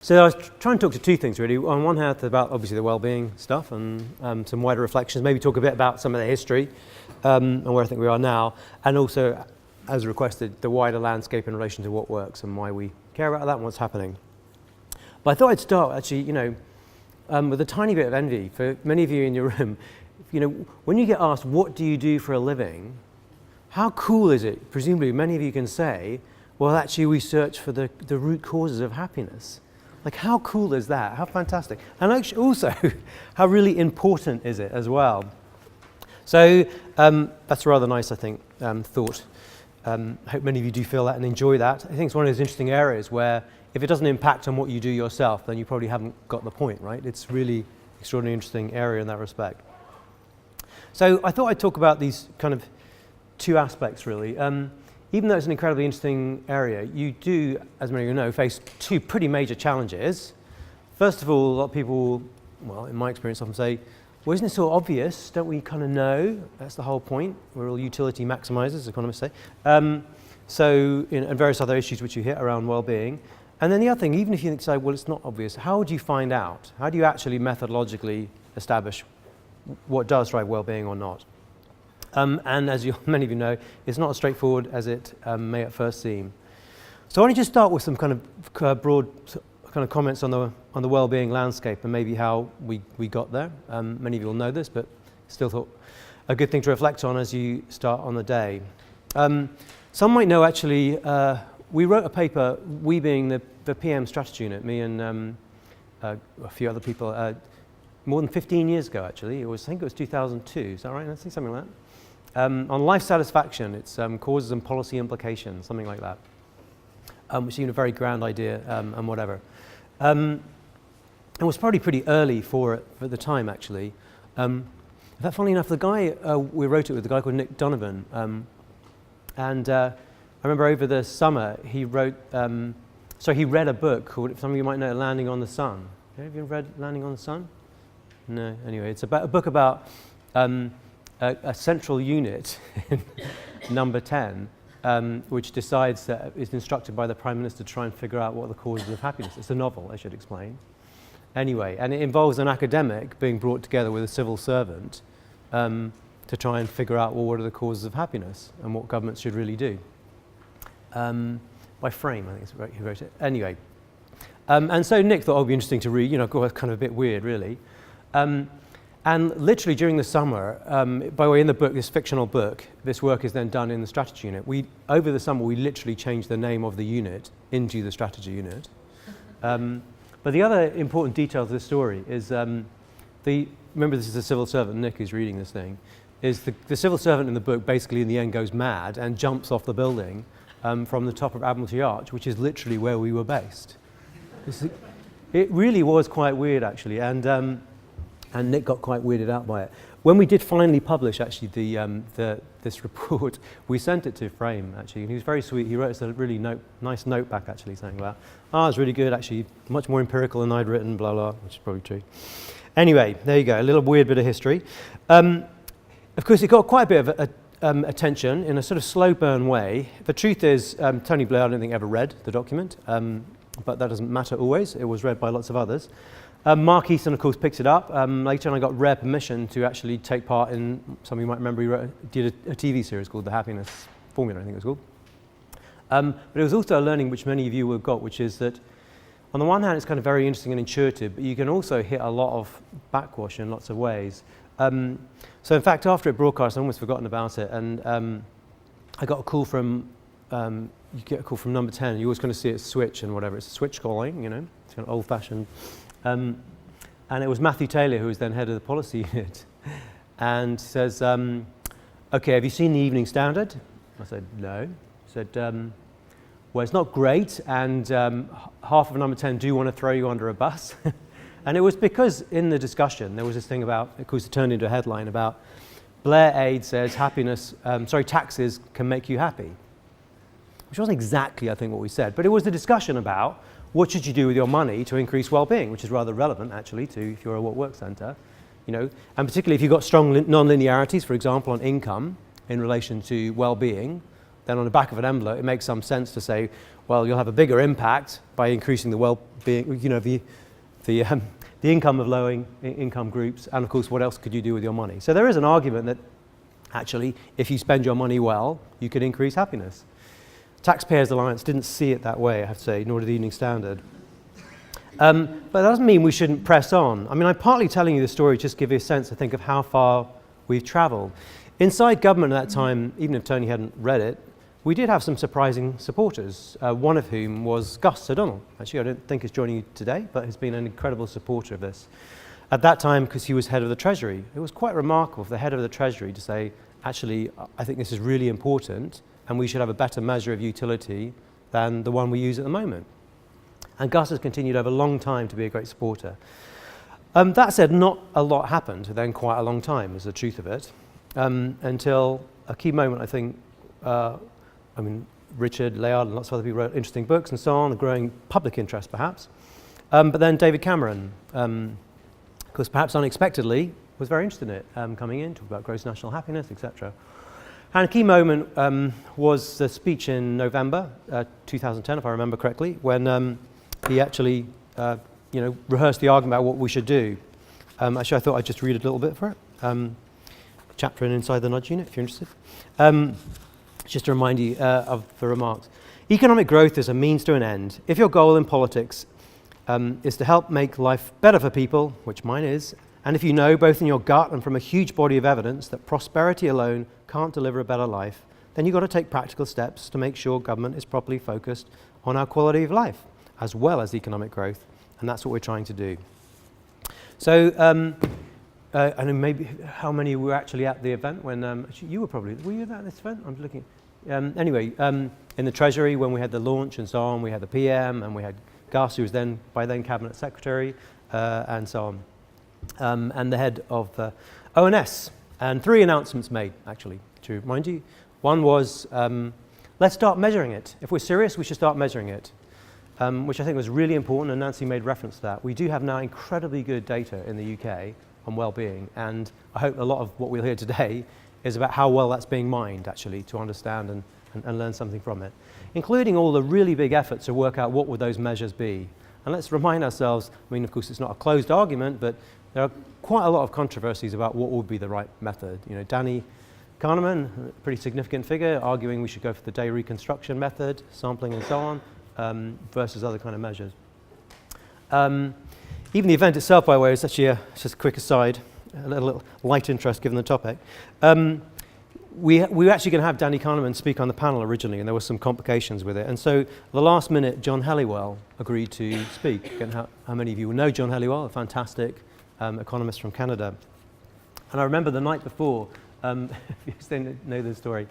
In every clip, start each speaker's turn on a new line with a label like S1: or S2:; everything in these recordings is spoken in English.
S1: So I was trying to talk to two things really. On one hand, about obviously the well-being stuff and some wider reflections, maybe talk a bit about some of the history and where I think we are now, and also, as requested, the wider landscape in relation to what works and why we care about that and what's happening. But I thought I'd start actually, with a tiny bit of envy for many of you in your room. When you get asked, what do you do for a living? How cool is it? Presumably many of you can say, well, actually we search for the root causes of happiness. Like, how cool is that? How fantastic. And actually also, how really important is it as well? So that's a rather nice, I think, thought. I hope many of you do feel that and enjoy that. I think it's one of those interesting areas where if it doesn't impact on what you do yourself, then you probably haven't got the point, right? It's really extraordinarily interesting area in that respect. So I thought I'd talk about these kind of two aspects, really. Even though it's an incredibly interesting area, you do, as many of you know, face two pretty major challenges. First of all, a lot of people, well, in my experience, often say, well, isn't it so obvious? Don't we kind of know? That's the whole point. We're all utility maximizers, as economists say. And various other issues which you hit around well-being. And then the other thing, even if you say, well, it's not obvious, how do you find out? How do you actually methodologically establish what does drive well-being or not? And as many of you know, it's not as straightforward as it may at first seem. So I want to just start with some kind of broad kind of comments on the well-being landscape and maybe how we got there. Many of you will know this, but still thought a good thing to reflect on as you start on the day. Some might know actually, we wrote a paper, we being the PM strategy unit, me and a few other people, more than 15 years ago actually. I think it was 2002, is that right? I think something like that. On life satisfaction, it's causes and policy implications, something like that, which seemed a very grand idea and whatever. It was probably pretty early for it at the time, actually. In fact, funnily enough, the guy we wrote it with, the guy called Nick Donovan, and I remember over the summer he wrote, he read a book called, some of you might know, Landing on the Sun. Have you read Landing on the Sun? No, anyway, it's about a book about a central unit, number 10, which decides that is instructed by the Prime Minister to try and figure out what are the causes of happiness. It's a novel, I should explain. Anyway, and it involves an academic being brought together with a civil servant to try and figure out, well, what are the causes of happiness and what governments should really do. By Frame, I think he wrote it. Anyway, and so Nick thought, oh, it'd be interesting to read, kind of a bit weird, really. And literally during the summer, by the way, in the book, this fictional book, this work is then done in the strategy unit. Over the summer, we literally changed the name of the unit into the strategy unit. But the other important detail to the story is, remember this is a civil servant, Nick is reading this thing, is the civil servant in the book basically in the end goes mad and jumps off the building from the top of Admiralty Arch, which is literally where we were based. It really was quite weird, actually, and Nick got quite weirded out by it. When we did finally publish, actually, this report, we sent it to Frame, actually, and he was very sweet. He wrote us a really nice note back, actually, saying about, it's really good, actually, much more empirical than I'd written, blah, blah, which is probably true. Anyway, there you go, a little weird bit of history. Of course, it got quite a bit of attention in a sort of slow burn way. The truth is, Tony Blair, I don't think, ever read the document, but that doesn't matter always. It was read by lots of others. Mark Easton, of course, picked it up. Later on, I got rare permission to actually take part in, some of you might remember, he did a TV series called The Happiness Formula, I think it was called. But it was also a learning which many of you will have got, which is that on the one hand, it's kind of very interesting and intuitive, but you can also hit a lot of backwash in lots of ways. So in fact, after it broadcast, I'd almost forgotten about it, and I got a call from, you get a call from number 10, you always kind of see it switch and whatever, it's switch calling, it's kind of old-fashioned. And it was Matthew Taylor, who was then head of the policy unit, and says, okay, have you seen the Evening Standard? I said, no. He said, well, it's not great, and half of number 10 do want to throw you under a bus. And it was because in the discussion, there was this thing about, of course, it turned into a headline about Blair aide says taxes can make you happy. Which wasn't exactly, I think, what we said, but it was the discussion about what should you do with your money to increase well-being, which is rather relevant, actually, to if you're a what work centre, and particularly if you've got strong non-linearities, for example, on income in relation to well-being, then on the back of an envelope, it makes some sense to say, well, you'll have a bigger impact by increasing the well-being, the income of income groups, and of course, what else could you do with your money? So there is an argument that actually, if you spend your money well, you could increase happiness. Taxpayers Alliance didn't see it that way, I have to say, nor did the Evening Standard. But that doesn't mean we shouldn't press on. I mean, I'm partly telling you the story just to give you a sense, I think, of how far we've travelled. Inside government at that time, even if Tony hadn't read it, we did have some surprising supporters, one of whom was Gus ODonnell. Actually, I don't think he's joining you today, but has been an incredible supporter of this. At that time, because he was head of the Treasury, it was quite remarkable for the head of the Treasury to say, actually, I think this is really important, and we should have a better measure of utility than the one we use at the moment. And Gus has continued over a long time to be a great supporter. That said, not a lot happened, then quite a long time is the truth of it, until a key moment, I think, Richard, Layard, and lots of other people wrote interesting books and so on, a growing public interest perhaps. But then David Cameron, because perhaps unexpectedly, was very interested in it, coming in, talking about gross national happiness, etc. And a key moment was the speech in November 2010, if I remember correctly, when he actually rehearsed the argument about what we should do. Actually, I thought I'd just read a little bit for it. Chapter in Inside the Nudge Unit, if you're interested. Just to remind you of the remarks. Economic growth is a means to an end. If your goal in politics is to help make life better for people, which mine is, and if you know, both in your gut and from a huge body of evidence, that prosperity alone can't deliver a better life, then you've got to take practical steps to make sure government is properly focused on our quality of life, as well as economic growth, and that's what we're trying to do. So, I know maybe how many were actually at the event when, actually you were you at this event? I'm looking. Anyway, in the Treasury when we had the launch and so on, we had the PM and we had Gus, who was by then Cabinet Secretary, and so on. And the head of the ONS, and 3 announcements made, actually, to remind you. One was, let's start measuring it. If we're serious, we should start measuring it, which I think was really important, and Nancy made reference to that. We do have now incredibly good data in the UK on well-being, and I hope a lot of what we'll hear today is about how well that's being mined, actually, to understand and learn something from it, including all the really big efforts to work out what would those measures be. And let's remind ourselves, I mean, of course, it's not a closed argument, but there are quite a lot of controversies about what would be the right method. You know, Danny Kahneman, a pretty significant figure, arguing we should go for the day reconstruction method, sampling and so on, versus other kind of measures. Even the event itself, by the way, is actually just a quick aside, a little light interest given the topic. We were actually going to have Danny Kahneman speak on the panel originally, and there were some complications with it. And so, at the last minute, John Helliwell agreed to speak. Again, how many of you will know John Helliwell, a fantastic economist from Canada? And I remember the night before, if you still know the story,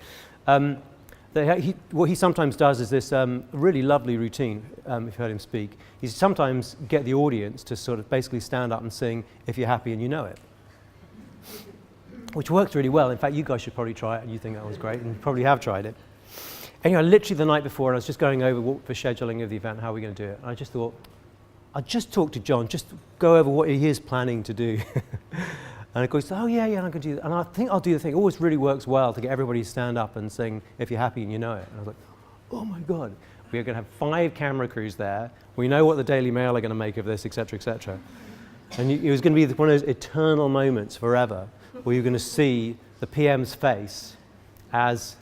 S1: what he sometimes does is this really lovely routine, if you've heard him speak. He sometimes get the audience to sort of basically stand up and sing "If You're Happy and You Know It," which works really well. In fact, you guys should probably try it, and you think that was great, and you probably have tried it. Anyway, literally the night before, I was just going over for scheduling of the event, how are we going to do it, and I just thought, I'd just talk to John, just go over what he is planning to do. And of course, oh yeah, I can do that. And I think I'll do the thing. It always really works well to get everybody to stand up and sing "If You're Happy and You Know It." And I was like, oh my God, we are going to have 5 camera crews there. We know what the Daily Mail are going to make of this, et cetera, et cetera. And it was going to be one of those eternal moments forever where you're going to see the PM's face as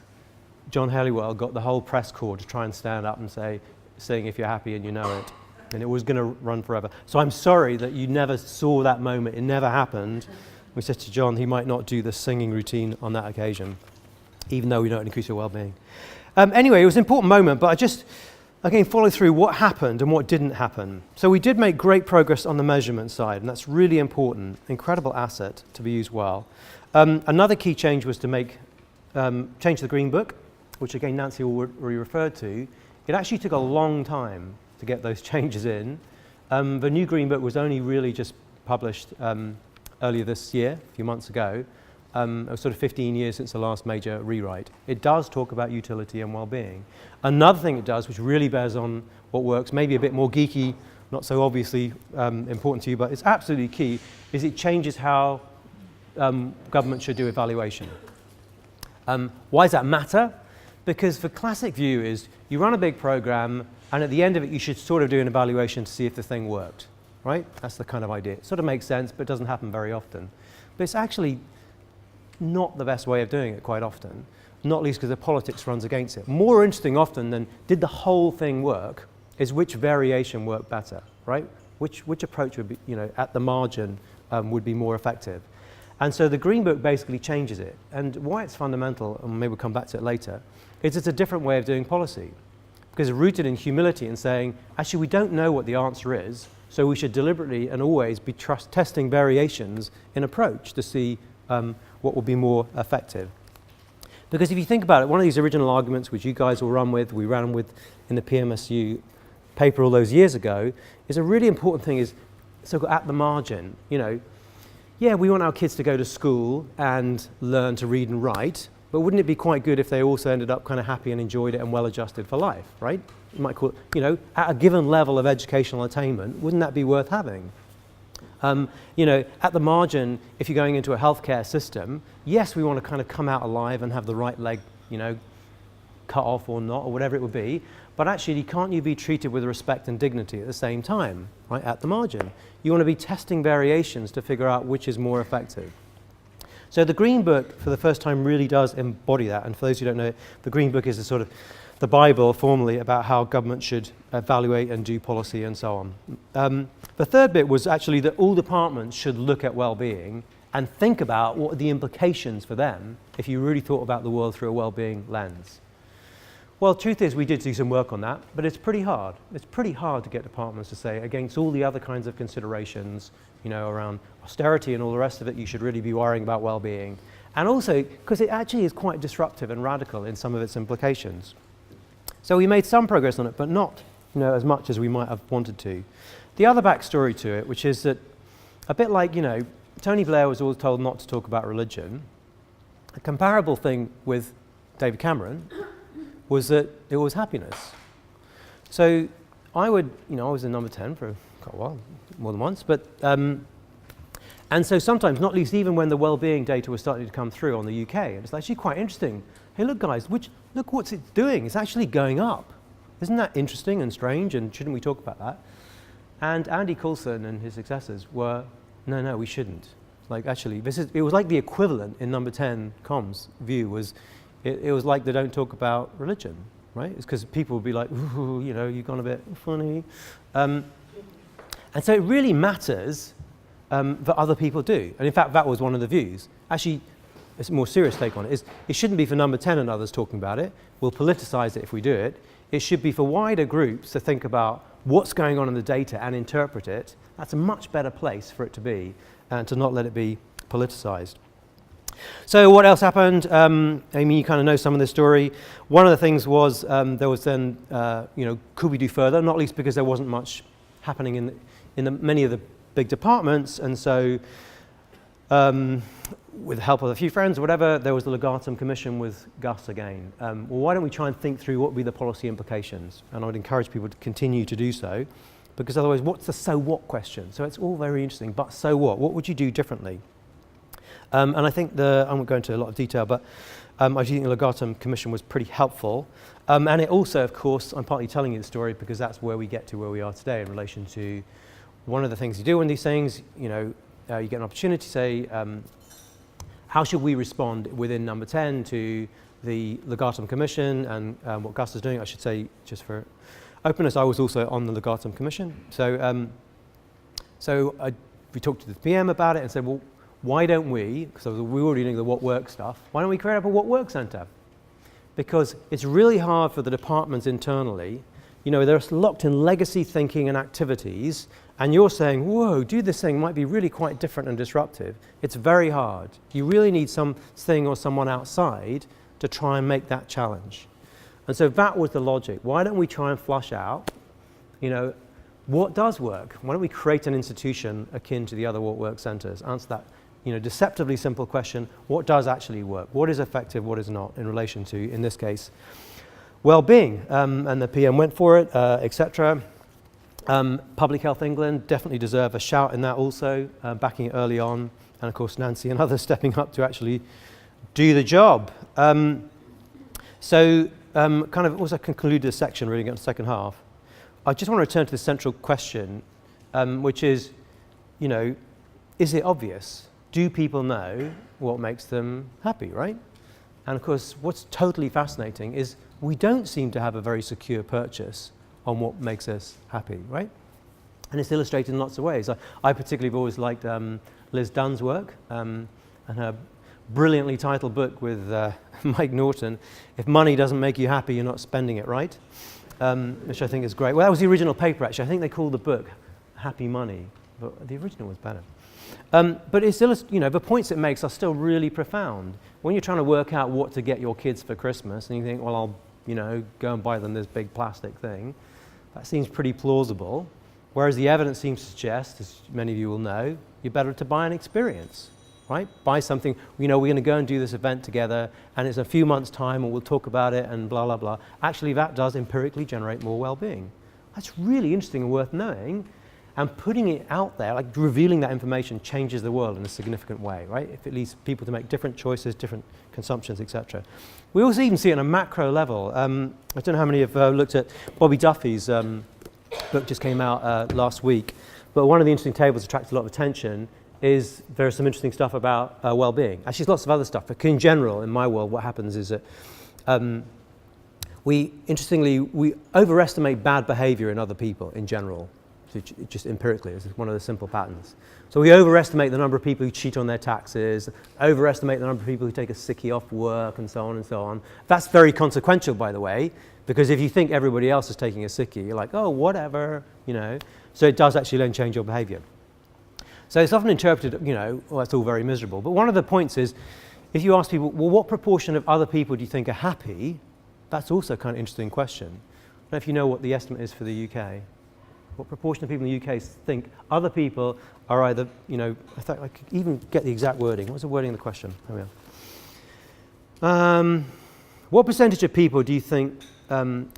S1: John Helliwell got the whole press corps to try and stand up and sing "If You're Happy and You Know It." And it was going to run forever. So I'm sorry that you never saw that moment. It never happened. We said to John he might not do the singing routine on that occasion, even though we don't increase your well-being. Anyway, it was an important moment, but I just, again, follow through what happened and what didn't happen. So we did make great progress on the measurement side, and that's really important, incredible asset to be used well. Another key change was to change the Green Book, which again Nancy already referred to. It actually took a long time to get those changes in. The new Green Book was only really just published earlier this year, a few months ago. It was sort of 15 years since the last major rewrite. It does talk about utility and well-being. Another thing it does, which really bears on what works, maybe a bit more geeky, not so obviously important to you, but it's absolutely key, is it changes how government should do evaluation. Why does that matter? Because the classic view is you run a big program, and at the end of it, you should sort of do an evaluation to see if the thing worked, right? That's the kind of idea. It sort of makes sense, but it doesn't happen very often. But it's actually not the best way of doing it quite often, not least because the politics runs against it. More interesting often than did the whole thing work is which variation worked better, right? Which approach would be, at the margin would be more effective. And so the Green Book basically changes it. And why it's fundamental, and maybe we'll come back to it later, is it's a different way of doing policy. Because it's rooted in humility and saying, actually, we don't know what the answer is, so we should deliberately and always be testing variations in approach to see what will be more effective. Because if you think about it, one of these original arguments which you guys will run with, we ran with in the PMSU paper all those years ago, is a really important thing is, so at the margin, yeah, we want our kids to go to school and learn to read and write, but wouldn't it be quite good if they also ended up kind of happy and enjoyed it and well adjusted for life, right? You might call it, at a given level of educational attainment, wouldn't that be worth having? At the margin, if you're going into a healthcare system, yes, we want to kind of come out alive and have the right leg, cut off or not, or whatever it would be, but actually, can't you be treated with respect and dignity at the same time, right, at the margin? You want to be testing variations to figure out which is more effective. So the Green Book, for the first time, really does embody that. And for those who don't know, the Green Book is a sort of the Bible formally about how government should evaluate and do policy and so on. The third bit was actually that all departments should look at well-being and think about what are the implications for them if you really thought about the world through a well-being lens. Well, truth is we did do some work on that, but it's pretty hard. It's pretty hard to get departments to say, against all the other kinds of considerations, around austerity and all the rest of it, you should really be worrying about well-being. And also, because it actually is quite disruptive and radical in some of its implications. So we made some progress on it, but not, as much as we might have wanted to. The other backstory to it, which is that a bit like, Tony Blair was always told not to talk about religion. A comparable thing with David Cameron was that it was happiness. So I was in number 10 for quite a while, more than once, but, and so sometimes, not least even when the well-being data was starting to come through on the UK, and it's actually quite interesting. Hey, look guys, look what it's doing, it's actually going up. Isn't that interesting and strange, and shouldn't we talk about that? And Andy Coulson and his successors were, no, we shouldn't. Like actually, it was like the equivalent in number 10 comms view was, it was like they don't talk about religion, right? It's because people would be like, ooh, you've gone a bit funny. And so it really matters that other people do. And in fact, that was one of the views. Actually, a more serious take on it is, it shouldn't be for number 10 and others talking about it. We'll politicize it if we do it. It should be for wider groups to think about what's going on in the data and interpret it. That's a much better place for it to be, and to not let it be politicized. So what else happened? Amy, you kind of know some of the story. One of the things was there was then, could we do further? Not least because there wasn't much happening in many of the big departments, and so with the help of a few friends or whatever, there was the Legatum Commission with Gus again. Well, why don't we try and think through what would be the policy implications? And I would encourage people to continue to do so, because otherwise, what's the so what question? So it's all very interesting, but so what? What would you do differently? And I think I won't go into a lot of detail, but I think the Legatum Commission was pretty helpful. And it also, of course, I'm partly telling you the story because that's where we get to where we are today in relation to one of the things you do in these things. You get an opportunity to say, how should we respond within number 10 to the Legatum Commission and what Gus is doing? I should say, just for openness, I was also on the Legatum Commission. So we talked to the PM about it and said, well, why don't we, because we were already doing the what works stuff, why don't we create up a what works centre? Because it's really hard for the departments internally. They're locked in legacy thinking and activities, and you're saying, whoa, do this thing might be really quite different and disruptive. It's very hard. You really need something or someone outside to try and make that challenge. And so that was the logic. Why don't we try and flush out, what does work? Why don't we create an institution akin to the other what works centres? Answer that deceptively simple question, what does actually work? What is effective, what is not, in relation to, in this case, well-being? And the PM went for it, etc. Public Health England definitely deserve a shout in that also, backing it early on, and of course Nancy and others stepping up to actually do the job. So kind of also conclude this section, really get to the second half. I just want to return to the central question, which is, is it obvious? Do people know what makes them happy, right? And of course, what's totally fascinating is we don't seem to have a very secure purchase on what makes us happy, right? And it's illustrated in lots of ways. I particularly have always liked Liz Dunn's work and her brilliantly titled book with Mike Norton, If Money Doesn't Make You Happy, You're Not Spending It Right, which I think is great. Well, that was the original paper, actually. I think they called the book Happy Money, but the original was better. But it's still, the points it makes are still really profound. When you're trying to work out what to get your kids for Christmas, and you think, well, I'll, go and buy them this big plastic thing, that seems pretty plausible. Whereas the evidence seems to suggest, as many of you will know, you're better to buy an experience, right? Buy something, we're going to go and do this event together, and it's a few months' time, and we'll talk about it, and blah, blah, blah. Actually, that does empirically generate more well-being. That's really interesting and worth knowing. And putting it out there, like revealing that information, changes the world in a significant way, right? If it leads people to make different choices, different consumptions, etc. We also even see it on a macro level. I don't know how many have looked at Bobby Duffy's book, just came out last week. But one of the interesting tables that attracts a lot of attention is there's some interesting stuff about well-being. Actually, there's lots of other stuff, but in general, in my world, what happens is that we overestimate bad behavior in other people in general. Just empirically, this is one of the simple patterns. So we overestimate the number of people who cheat on their taxes, overestimate the number of people who take a sickie off work, and so on and so on. That's very consequential, by the way, because if you think everybody else is taking a sickie, you're like, oh, whatever, So it does actually then change your behavior. So it's often interpreted, well, that's all very miserable. But one of the points is, if you ask people, well, what proportion of other people do you think are happy? That's also kind of an interesting question. I don't know if you know what the estimate is for the UK. What proportion of people in the UK think other people are either, I thought I could even get the exact wording. What's the wording of the question? There we are. What percentage of people do you think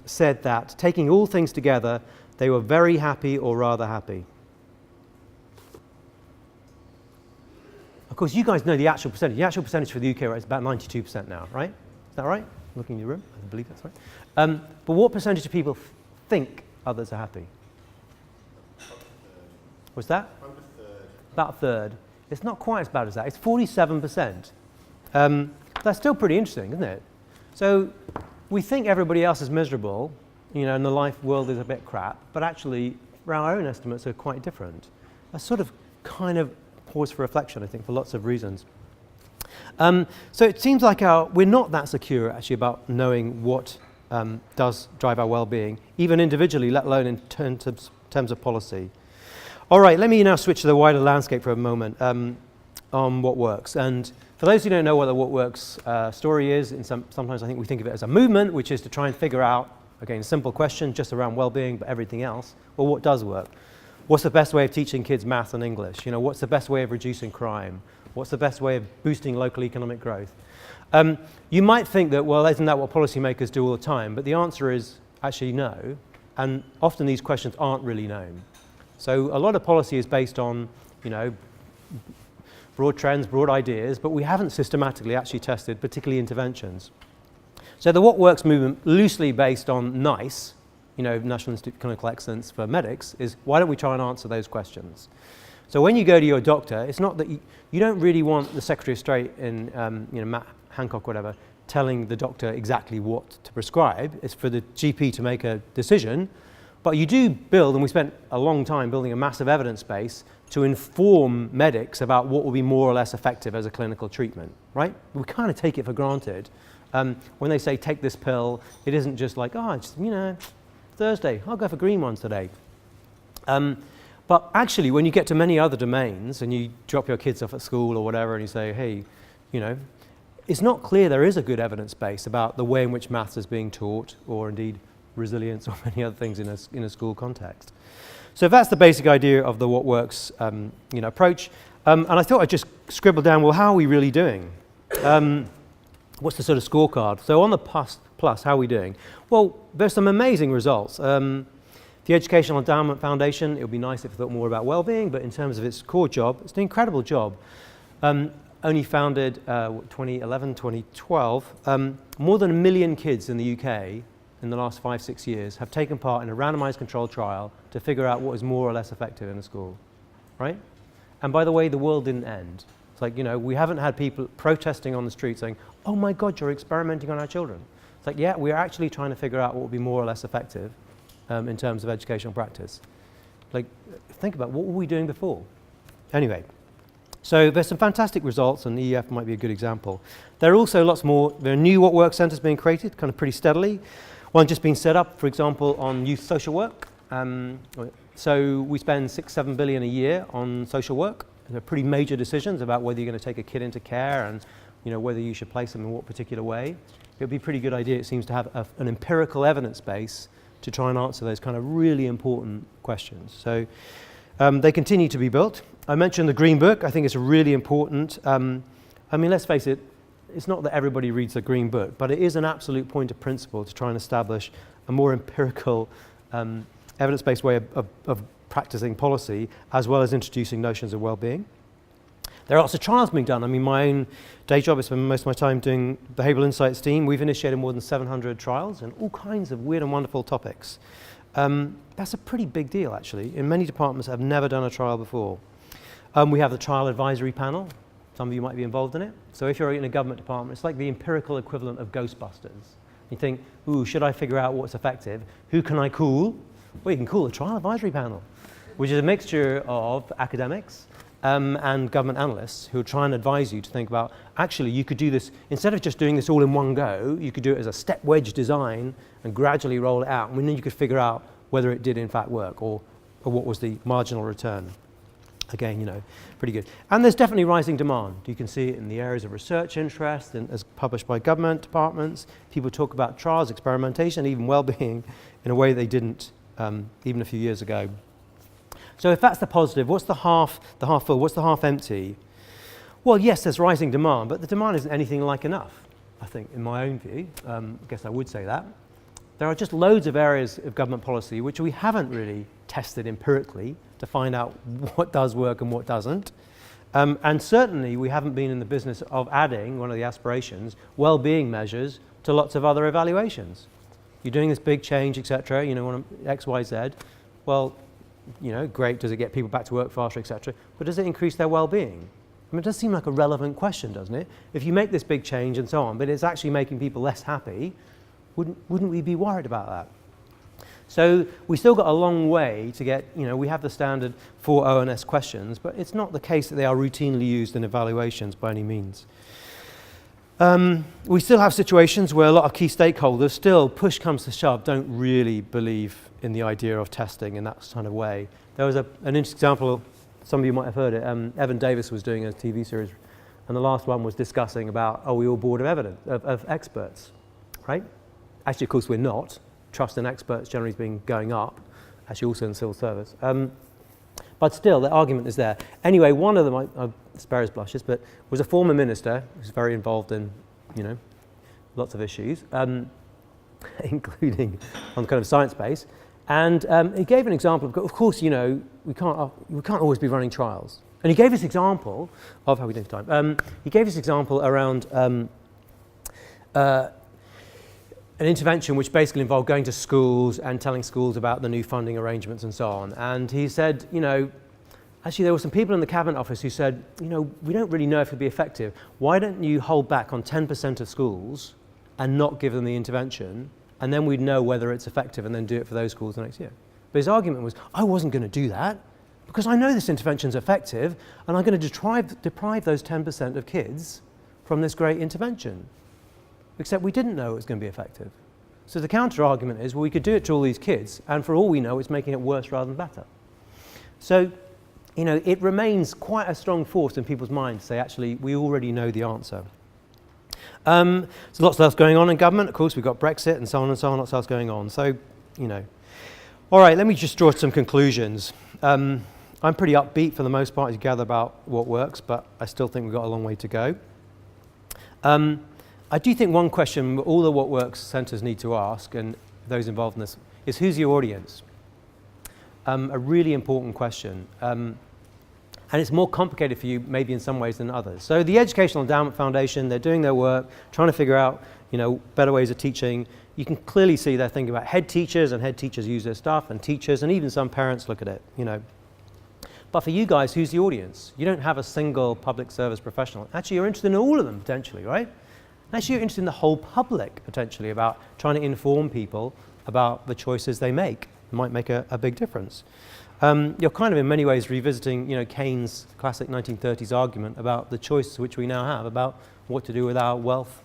S1: said that, taking all things together, they were very happy or rather happy? Of course, you guys know the actual percentage. The actual percentage for the UK is about 92% now, right? Is that right? Looking in your room, I believe that's right. But what percentage of people think others are happy? What's that? About a third. It's not quite as bad as that. It's 47%. That's still pretty interesting, isn't it? So we think everybody else is miserable, and the life world is a bit crap, but actually our own estimates are quite different. That's sort of kind of pause for reflection, I think, for lots of reasons. So it seems like we're not that secure, actually, about knowing what does drive our well-being, even individually, let alone in terms of policy. All right, let me now switch to the wider landscape for a moment on what works. And for those who don't know what the what works story is, sometimes I think we think of it as a movement, which is to try and figure out, again, a simple question just around well-being, but everything else. Well, what does work? What's the best way of teaching kids math and English? What's the best way of reducing crime? What's the best way of boosting local economic growth? You might think that, well, isn't that what policymakers do all the time? But the answer is actually no. And often these questions aren't really known. So a lot of policy is based on, broad trends, broad ideas, but we haven't systematically actually tested, particularly interventions. So the What Works movement, loosely based on NICE, National Institute of Clinical Excellence for medics, is why don't we try and answer those questions? So when you go to your doctor, it's not that you don't really want the Secretary of State in, Matt Hancock, whatever, telling the doctor exactly what to prescribe. It's for the GP to make a decision. But you do build, and we spent a long time building a massive evidence base to inform medics about what will be more or less effective as a clinical treatment, right? We kind of take it for granted. When they say take this pill, it isn't just like, it's, Thursday, I'll go for green ones today. But actually, when you get to many other domains and you drop your kids off at school or whatever and you say, hey, it's not clear there is a good evidence base about the way in which maths is being taught, or indeed resilience or many other things in a school context. So that's the basic idea of the What Works approach. And I thought I'd just scribble down, well, how are we really doing? What's the sort of scorecard? So on the plus, how are we doing? Well, there's some amazing results. The Educational Endowment Foundation, it would be nice if it thought more about well-being, but in terms of its core job, it's an incredible job. only founded 2011, 2012, more than 1 million kids in the UK in the last 5-6 years have taken part in a randomized controlled trial to figure out what is more or less effective in a school, right? And by the way, the world didn't end. It's like, we haven't had people protesting on the street saying, oh my God, you're experimenting on our children. It's like, yeah, we're actually trying to figure out what would be more or less effective in terms of educational practice. Like, think about what were we doing before? Anyway, so there's some fantastic results, and EF might be a good example. There are also lots more. There are new What Works centres being created, kind of pretty steadily. One just been set up, for example, on youth social work. So we spend 6-7 billion a year on social work. They're pretty major decisions about whether you're going to take a kid into care and whether you should place them in what particular way. It would be a pretty good idea, it seems, to have an empirical evidence base to try and answer those kind of really important questions. So they continue to be built. I mentioned the Green Book. I think it's really important. Let's face it, it's not that everybody reads the Green Book, but it is an absolute point of principle to try and establish a more empirical, evidence-based way of practicing policy, as well as introducing notions of well-being. There are lots of trials being done. My own day job, I spend most of my time doing behavioural insights team. We've initiated more than 700 trials on all kinds of weird and wonderful topics. That's a pretty big deal, actually. In many departments, I've never done a trial before. We have the trial advisory panel. Some of you might be involved in it. So if you're in a government department, it's like the empirical equivalent of Ghostbusters. You think, ooh, should I figure out what's effective? Who can I call? Well, you can call the trial advisory panel, which is a mixture of academics and government analysts who are trying to advise you to think about, actually, you could do this, instead of just doing this all in one go, you could do it as a step wedge design and gradually roll it out. And then you could figure out whether it did in fact work or what was the marginal return. Again, pretty good. And there's definitely rising demand. You can see it in the areas of research interest and as published by government departments. People talk about trials, experimentation, even well-being in a way they didn't even a few years ago. So if that's the positive, what's the half full? What's the half empty? Well, yes, there's rising demand, but the demand isn't anything like enough, I think, in my own view. I guess I would say that. There are just loads of areas of government policy which we haven't really tested empirically to find out what does work and what doesn't. And certainly we haven't been in the business of adding, one of the aspirations, well-being measures to lots of other evaluations. You're doing this big change, etc., X, Y, Z. Well, great, does it get people back to work faster, etc., but does it increase their well-being? It does seem like a relevant question, doesn't it? If you make this big change and so on, but it's actually making people less happy, wouldn't we be worried about that? So we still got a long way to get, we have the standard 4 ONS questions, but it's not the case that they are routinely used in evaluations by any means. We still have situations where a lot of key stakeholders still, push comes to shove, don't really believe in the idea of testing in that kind of way. There was an interesting example, some of you might have heard it, Evan Davis was doing a TV series, and the last one was discussing about, are we all bored of evidence, of experts, right? Actually, of course, we're not. Trust in experts generally has been going up, actually also in the civil service. But still, the argument is there. Anyway, one of them, I spare his blushes, but was a former minister who's very involved in, lots of issues, including on the kind of science base. And he gave an example of course, we can't always be running trials. And he gave this example of, how are we doing for time? He gave this example around an intervention which basically involved going to schools and telling schools about the new funding arrangements and so on. And he said, actually there were some people in the Cabinet Office who said, we don't really know if it'll be effective. Why don't you hold back on 10% of schools and not give them the intervention, and then we'd know whether it's effective and then do it for those schools the next year. But his argument was, I wasn't going to do that because I know this intervention's effective and I'm going to deprive those 10% of kids from this great intervention. Except we didn't know it was going to be effective. So the counter-argument is, well, we could do it to all these kids, and for all we know, it's making it worse rather than better. So, it remains quite a strong force in people's minds to say, actually, we already know the answer. There's lots else going on in government. Of course, we've got Brexit and so on, lots else going on. So, All right, let me just draw some conclusions. I'm pretty upbeat for the most part, as you gather, about what works, but I still think we've got a long way to go. I do think one question all the What Works centres need to ask, and those involved in this, is who's your audience? A really important question. And And it's more complicated for you maybe in some ways than others. So the Educational Endowment Foundation, they're doing their work, trying to figure out, better ways of teaching. You can clearly see they're thinking about head teachers, and head teachers use their stuff, and teachers, and even some parents look at it, But for you guys, who's the audience? You don't have a single public service professional. Actually, you're interested in all of them, potentially, right? Actually, you're interested in the whole public, potentially, about trying to inform people about the choices they make. It might make a big difference. You're kind of in many ways revisiting, Keynes' classic 1930s argument about the choices which we now have about what to do with our wealth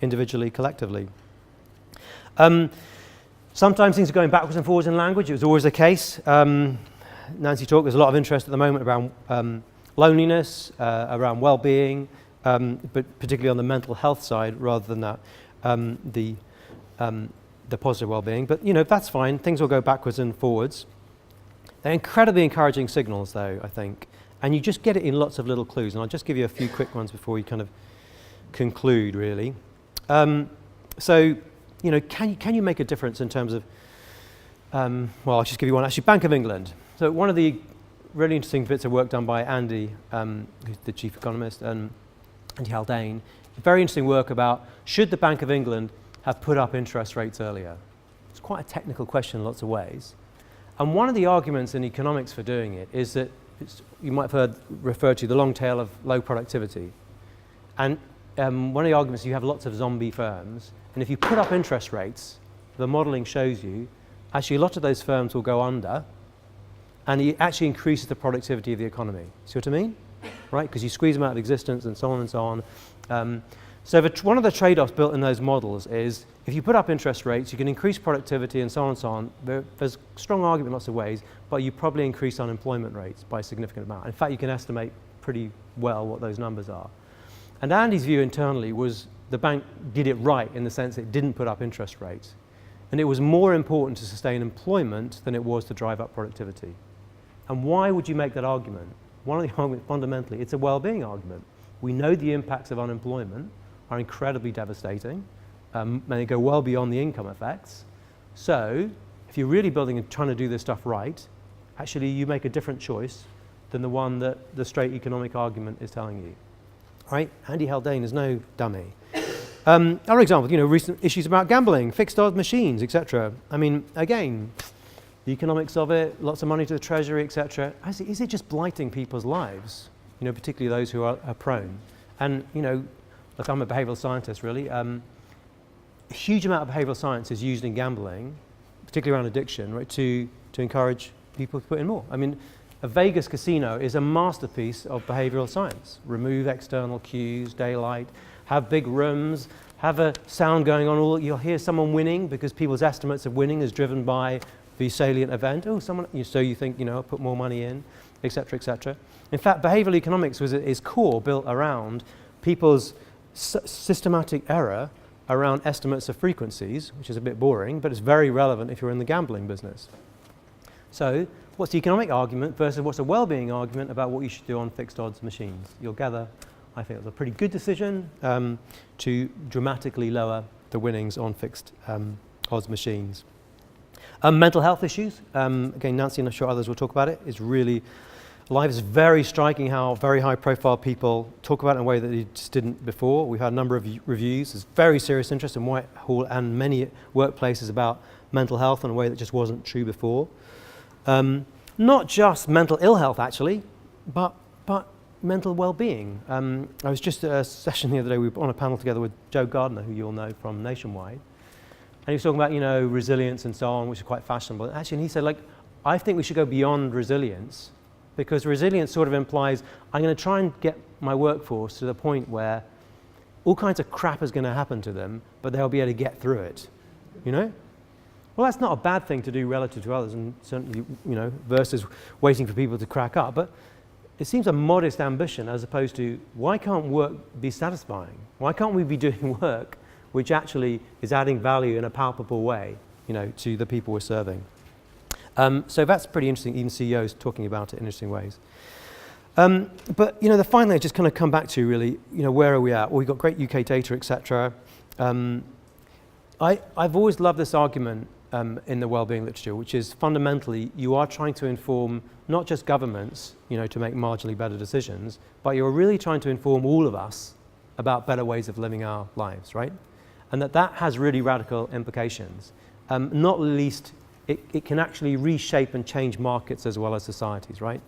S1: individually, collectively. Sometimes things are going backwards and forwards in language. It was always the case. Nancy talked, there's a lot of interest at the moment around loneliness, around well-being, but particularly on the mental health side rather than that, the positive well-being. But, that's fine. Things will go backwards and forwards. They're incredibly encouraging signals, though, I think. And you just get it in lots of little clues. And I'll just give you a few quick ones before we kind of conclude, really. So, can you make a difference in terms of, well, I'll just give you one. Actually, Bank of England. So one of the really interesting bits of work done by Andy, who's the chief economist, and Andy Haldane, very interesting work about should the Bank of England have put up interest rates earlier? It's quite a technical question in lots of ways. And one of the arguments in economics for doing it is that you might have heard referred to the long tail of low productivity. And one of the arguments is you have lots of zombie firms, and if you put up interest rates, the modeling shows you actually a lot of those firms will go under, and it actually increases the productivity of the economy. See what I mean? Right? Because you squeeze them out of existence and so on and so on. So one of the trade-offs built in those models is if you put up interest rates, you can increase productivity and so on and so on. There's a strong argument in lots of ways, but you probably increase unemployment rates by a significant amount. In fact, you can estimate pretty well what those numbers are. And Andy's view internally was the bank did it right in the sense it didn't put up interest rates. And it was more important to sustain employment than it was to drive up productivity. And why would you make that argument? One of the arguments, fundamentally, it's a well-being argument. We know the impacts of unemployment are incredibly devastating, and they go well beyond the income effects. So, if you're really building and trying to do this stuff right, actually you make a different choice than the one that the straight economic argument is telling you. Right? Andy Haldane is no dummy. Other examples, recent issues about gambling, fixed odds machines, etc. I mean, again, the economics of it, lots of money to the treasury, etc. Is it just blighting people's lives? Particularly those who are prone. And, look, I'm a behavioral scientist, really. A huge amount of behavioral science is used in gambling, particularly around addiction, right, to encourage people to put in more. I mean, a Vegas casino is a masterpiece of behavioral science. Remove external cues, daylight, have big rooms, have a sound going on. You'll hear someone winning because people's estimates of winning is driven by the salient event. Oh, so you think, put more money in, etc., etc. In fact, behavioral economics is core built around people's systematic error around estimates of frequencies, which is a bit boring, but it's very relevant if you're in the gambling business. So, what's the economic argument versus what's a well-being argument about what you should do on fixed odds machines? You'll gather, I think it was a pretty good decision to dramatically lower the winnings on fixed odds machines. Mental health issues, again, Nancy and I'm sure others will talk about it, is really live. It's very striking how very high profile people talk about it in a way that they just didn't before. We've had a number of reviews. There's very serious interest in Whitehall and many workplaces about mental health in a way that just wasn't true before. Not just mental ill health, actually, but mental well-being. I was just at a session the other day. We were on a panel together with Joe Gardner, who you'll know from Nationwide. And he was talking about, resilience and so on, which is quite fashionable. Actually, and he said, I think we should go beyond resilience, because resilience sort of implies I'm going to try and get my workforce to the point where all kinds of crap is going to happen to them, but they'll be able to get through it. Well, that's not a bad thing to do relative to others, and certainly, versus waiting for people to crack up. But it seems a modest ambition as opposed to why can't work be satisfying? Why can't we be doing work which actually is adding value in a palpable way, to the people we're serving? So that's pretty interesting, even CEOs talking about it in interesting ways. But, the final thing I just kind of come back to really, where are we at? Well, we've got great UK data, etc. I've always loved this argument in the wellbeing literature, which is fundamentally you are trying to inform not just governments, to make marginally better decisions, but you're really trying to inform all of us about better ways of living our lives, right? And that has really radical implications. Not least, it can actually reshape and change markets as well as societies, right?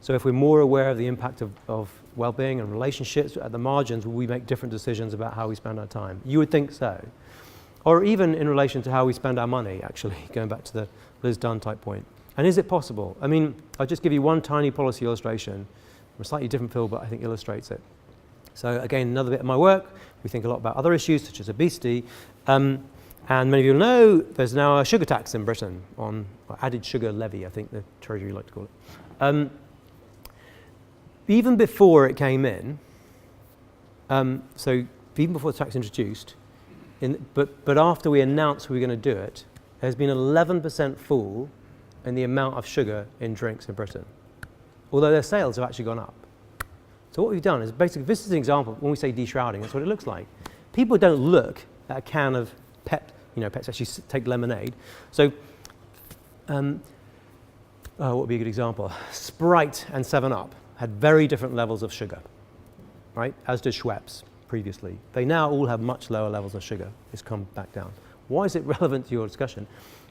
S1: So if we're more aware of the impact of well-being and relationships at the margins, will we make different decisions about how we spend our time? You would think so. Or even in relation to how we spend our money, actually, going back to the Liz Dunn type point. And is it possible? I mean, I'll just give you one tiny policy illustration from a slightly different field, but I think illustrates it. So again, another bit of my work, we think a lot about other issues such as obesity. And many of you will know there's now a sugar tax in Britain on added sugar levy, I think the Treasury like to call it. Even before it came in, so even before the tax introduced, but after we announced we were going to do it, there's been an 11% fall in the amount of sugar in drinks in Britain, although their sales have actually gone up. So what we've done is basically, this is an example, when we say deshrouding, that's what it looks like. People don't look at a can of Pepsi actually take lemonade. So what would be a good example? Sprite and 7-Up had very different levels of sugar, right? As did Schweppes previously. They now all have much lower levels of sugar. It's come back down. Why is it relevant to your discussion?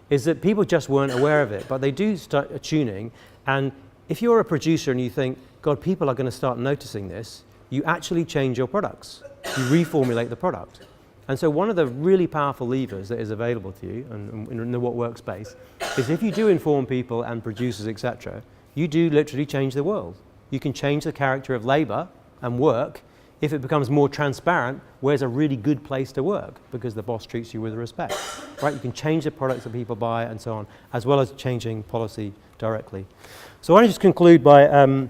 S1: Is that people just weren't aware of it, but they do start attuning. And if you're a producer and you think, God, people are going to start noticing this, you actually change your products. You reformulate the product. And so one of the really powerful levers that is available to you and in the what work space is if you do inform people and producers, etc., you do literally change the world. You can change the character of labour and work if it becomes more transparent, where's a really good place to work because the boss treats you with respect, right? You can change the products that people buy and so on, as well as changing policy directly. So I want to just conclude by, I'm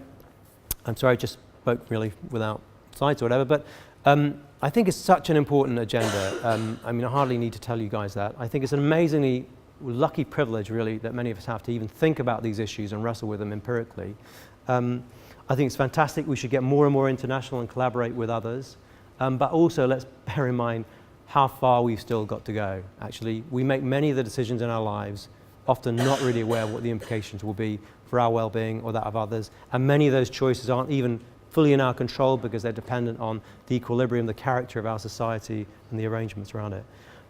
S1: sorry, I just spoke really without slides or whatever, but I think it's such an important agenda. I mean, I hardly need to tell you guys that. I think it's an amazingly lucky privilege, really, that many of us have to even think about these issues and wrestle with them empirically. I think it's fantastic. We should get more and more international and collaborate with others. But also, let's bear in mind how far we've still got to go. Actually, we make many of the decisions in our lives, often not really aware of what the implications will be for our well-being or that of others. And many of those choices aren't even fully in our control because they're dependent on the equilibrium, the character of our society and the arrangements around it.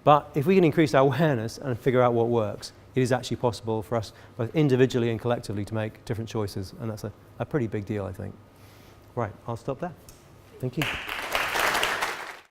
S1: But if we can increase our awareness and figure out what works, it is actually possible for us, both individually and collectively, to make different choices. And that's a pretty big deal, I think. Right, I'll stop there. Thank you.